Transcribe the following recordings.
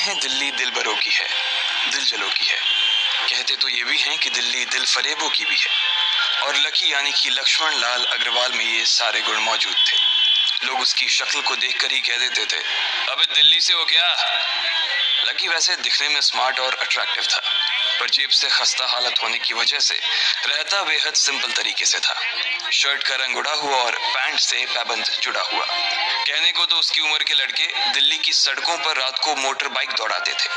हैं दिल्ली दिल भरों की है, दिल जलों की है। कहते तो ये भी हैं कि दिल्ली दिल फरेबों की भी है। और लकी यानी कि लक्ष्मण लाल अग्रवाल में ये सारे गुण मौजूद थे। लोग उसकी शक्ल को देखकर ही कह देते थे, अबे दिल्ली से हो क्या? लकी वैसे दिखने में स्मार्ट और अट्रैक्टिव था, पर जेब से खस्ता हालत होने की वजह से रहता बेहद सिंपल तरीके से था। शर्ट का रंग उड़ा हुआ और पैंट से पैबंद जुड़ा हुआ। कहने को तो उसकी उम्र के लड़के दिल्ली की सड़कों पर रात को मोटर बाइक दौड़ाते थे,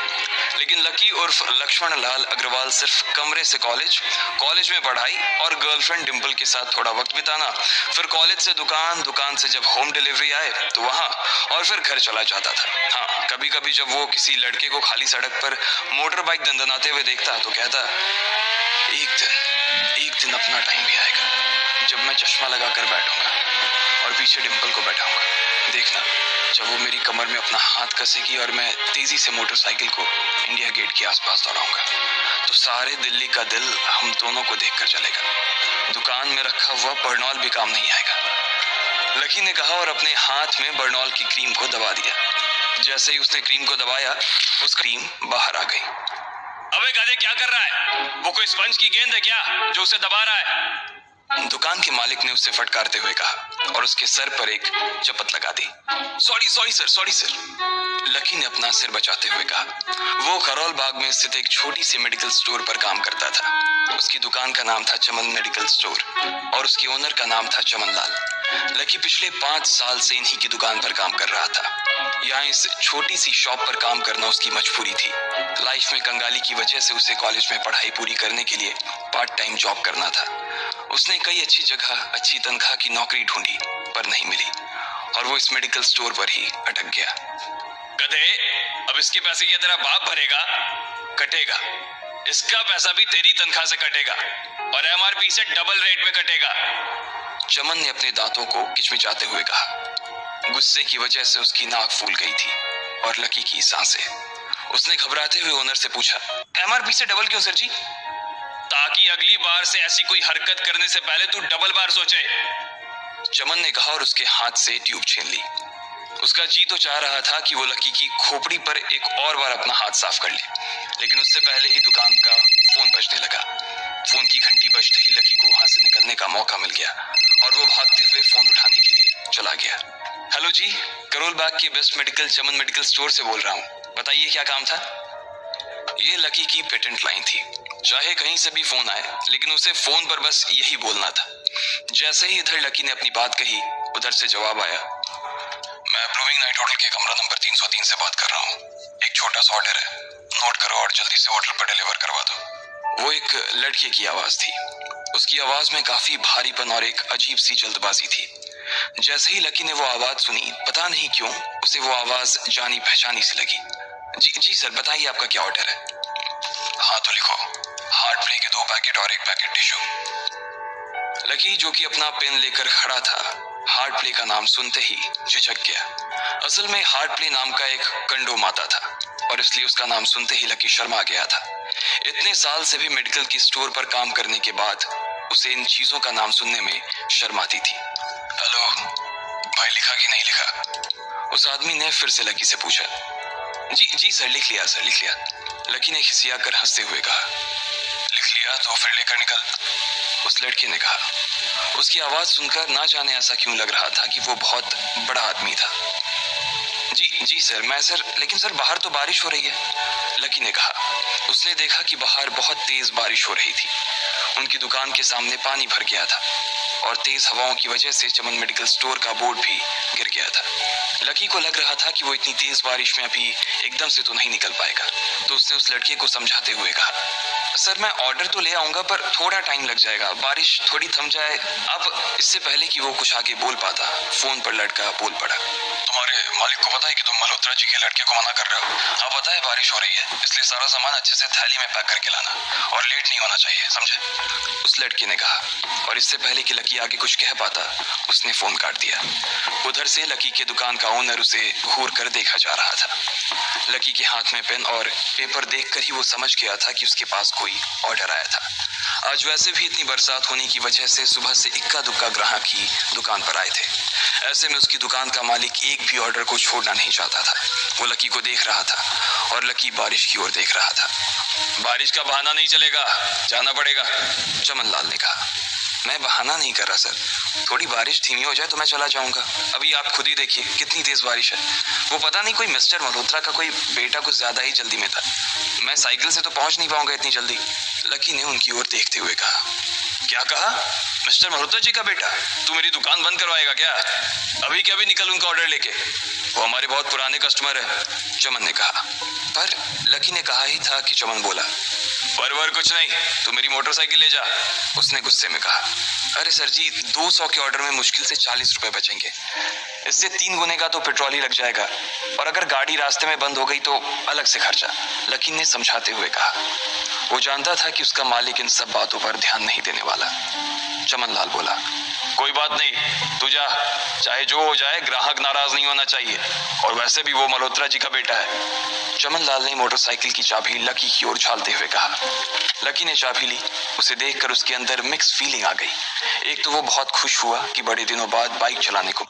लेकिन लकी उर्फ लक्ष्मण लाल अग्रवाल सिर्फ कमरे से कॉलेज में पढ़ाई और गर्लफ्रेंड डिंपल के साथ थोड़ा वक्त बिताना, फिर कॉलेज से दुकान, दुकान से जब होम डिलीवरी आए तो वहां, और फिर घर चला जाता था। हाँ, कभी कभी जब वो किसी लड़के को खाली सड़क पर मोटर बाइक दंदनाते हुए देखता तो कहता, एक दिन अपना टाइम भी आएगा जब मैं चश्मा लगाकर बैठूंगा और पीछे डिंपल को बैठाऊंगा। देखना, जब वो मेरी कमर में अपना हाथ कसेगी और मैं तेजी से मोटरसाइकिल को इंडिया गेट के आसपास दौड़ाऊंगा, तो सारे दिल्ली का दिल हम दोनों को देखकर चलेगा। दुकान में रखा हुआ बर्नॉल भी काम नहीं आएगा। लकी ने कहा और अपने हाथ में बर्नॉल की क्रीम को दबा दिया। जैसे ही उसने क्रीम को दबाया, उस क्रीम बाहर आ गई। अबे गधे, क्या कर रहा है? वो कोई स्पंज की गेंद है क्या जो उसे दबा रहा है? दुकान के मालिक ने उससे फटकारते हुए कहा और उसके सर पर एक चपत लगा दी। Sorry sir. लकी ने अपना सिर बचाते हुए कहा। वो खरोल बाग में स्थित एक छोटी सी मेडिकल स्टोर पर काम करता था। उसकी दुकान का नाम था चमन मेडिकल स्टोर और उसकी ओनर का नाम था चमन लाल। लकी पिछले 5 साल से इन्हीं की दुकान पर काम कर रहा था। यहाँ इस छोटी सी शॉप पर काम करना उसकी मजबूरी थी। लाइफ में कंगाली की वजह से उसे कॉलेज में पढ़ाई पूरी करने के लिए पार्ट टाइम जॉब करना था। उसने कई अच्छी जगह अच्छी तनख्वाह की नौकरी ढूंढी, पर नहीं मिली और वो इस मेडिकल स्टोर पर ही अटक गया। गधे, अब इसके पैसे क्या तेरा बाप भरेगा? कटेगा। इसका पैसा भी तेरी तनख्वाह से कटेगा और एमआरपी से डबल रेट में कटेगा। चमन ने अपने दांतों को किचमिचाते हुए कहा। गुस्से की वजह से उसकी नाक फूल गई थी और लकी की सांसें। उसने घबराते हुए ओनर से पूछा, एमआरपी से डबल क्यों सर जी? ताकि अगली बार से ऐसी कोई हरकत करने से पहले तू डबल बार सोचे। चमन ने कहा और उसके हाथ से ट्यूब छीन ली। उसका जी तो चाह रहा था कि वो लकी की खोपड़ी पर एक और बार अपना हाथ साफ कर ले, लेकिन उससे पहले ही दुकान का फोन बजने लगा। फोन की घंटी बजते ही लकी को वहां से निकलने का मौका मिल गया और वो भागते हुए फोन उठाने के लिए चला गया। हेलो जी, करोल बाग के बेस्ट मेडिकल चमन मेडिकल स्टोर से बोल रहा हूँ, बताइए क्या काम था? ये लकी की पेटेंट लाइन थी। चाहे कहीं से भी फोन आए, लेकिन उसे फोन पर बस यही बोलना था। जैसे ही इधर लकी ने अपनी बात कही, उधर से जवाब आया, मैं अप्रूविंग नाइट होटल के कमरा नंबर 303 से बात कर रहा हूँ। एक छोटा सा ऑर्डर है, नोट करो और जल्दी से होटल पर डिलीवर करवा दो। वो एक लड़के की आवाज थी। उसकी आवाज में काफी भारीपन और एक अजीब सी जल्दबाजी थी। जैसे ही लकी ने वो आवाज सुनी, पता नहीं क्यों उसे वो आवाज जानी पहचानी सी लगी। जी सर, बताइए आपका क्या ऑर्डर है? हाँ तो लिखो, हार्ट प्ले के 2 पैकेट और 1 पैकेट टिश्यू। लकी, जो कि अपना पेन लेकर खड़ा था, हार्ट प्ले का नाम सुनते ही झिझक गया। असल में हार्ट प्ले नाम का एक कंडोम आता था और इसलिए उसका नाम सुनते ही लकी शर्मा गया था। इतने साल से भी मेडिकल की स्टोर पर काम करने के बाद उसे इन चीजों का नाम सुनने में शर्म आती थी। हेलो भाई, लिखा कि नहीं लिखा? उस आदमी ने फिर से लकी से पूछा। जी सर, लिख लिया सर, लिख लिया। लकी ने खिसिया कर हंसते हुए कहा। लिख लिया तो फिर लेकर निकल, उस लड़के ने कहा। उसकी आवाज सुनकर ना जाने ऐसा क्यों लग रहा था कि वो बहुत बड़ा आदमी था। जी सर, लेकिन सर बाहर तो बारिश हो रही है, लकी ने कहा। उसने देखा कि बाहर बहुत तेज बारिश हो रही थी। उनकी दुकान के सामने पानी भर गया था और तेज हवाओं की वजह से चमन मेडिकल स्टोर का बोर्ड भी गिर गया था। लकी को लग रहा था कि वो इतनी तेज बारिश में अभी एकदम से तो नहीं निकल पाएगा, तो उसने उस लड़के को समझाते हुए कहा, सर मैं ऑर्डर तो ले आऊंगा पर थोड़ा टाइम लग जाएगा, बारिश थोड़ी थम जाए। अब इससे पहले कि वो कुछ आगे बोल पाता, फोन पर लड़का बोल पड़ा। तुम्हारे मालिक को पता है कि तुम मल्होत्रा जी के लड़के को मना कर रहे हो? हाँ पता है, बारिश हो रही है, इसलिए सारा सामान अच्छे से थैली में पैक करके लाना और लेट नहीं होना चाहिए, समझे? उस लड़के ने कहा और इससे पहले कि लकी आगे कुछ कह पाता, उसने फोन काट दिया। उधर से लकी के दुकान का ओनर उसे घूर कर देखा जा रहा था। लकी के हाथ में पेन और पेपर देखकर ही वो समझ गया था कि उसके पास कोई ऑर्डर आया था। आज वैसे भी इतनी बरसात होने की वजह से सुबह से इक्का दुक्का ग्राहक ही दुकान पर आए थे। ऐसे में उसकी दुकान का मालिक एक भी ऑर्डर को छोड़ना नहीं चाहता था। वो लकी को देख रहा था और लकी बारिश की ओर देख रहा था। बारिश का बहाना नहीं चलेगा, जाना पड़ेगा, चमन लाल ने कहा। मैं बहाना नहीं कर रहा सर, थोड़ी बारिश धीमी हो जाए तो मैं चला जाऊंगा। अभी आप खुद ही देखिए कितनी तेज बारिश है। वो पता नहीं कोई मिस्टर मल्होत्रा का कोई बेटा कुछ ज्यादा ही जल्दी में था। मैं साइकिल से तो पहुंच नहीं पाऊंगा इतनी जल्दी। लकी ने उनकी ओर देखते हुए कहा। क्या कहा? मिस्टर मल्होत्रा जी का बेटा? तू मेरी दुकान बंद करवाएगा क्या? अभी क्या भी निकल उनका ऑर्डर लेके। वो हमारे बहुत पुराने कस्टमर है, चमन ने कहा। पर लकी ने कहा ही था कि चमन बोला। पर कुछ नहीं, तू मेरी मोटरसाइकिल ले जा, उसने गुस्से में कहा। अरे सर जी, 200 के ऑर्डर में मुश्किल से 40 रुपए बचेंगे। इससे 3 गुने का तो पेट्रोल ही लग जाएगा, और अगर गाड़ी रास्ते में बंद हो गई तो अलग से खर्चा, लकी ने समझाते हुए कहा। वो जानता था कि उसका मालिक इन सब बातों पर ध्यान नहीं देने वाला। चमन लाल बोला। कोई बात नहीं, तू जा, चाहे जो हो जाए ग्राहक नाराज नहीं होना चाहिए, और वैसे भी वो मल्होत्रा जी का बेटा है। चमन लाल ने मोटरसाइकिल की चाबी लकी की ओर उछालते हुए कहा। लकी ने चाबी ली। उसे देखकर उसके अंदर मिक्स फीलिंग आ गई। एक तो वो बहुत खुश हुआ कि बड़े दिनों बाद बाइक चलाने को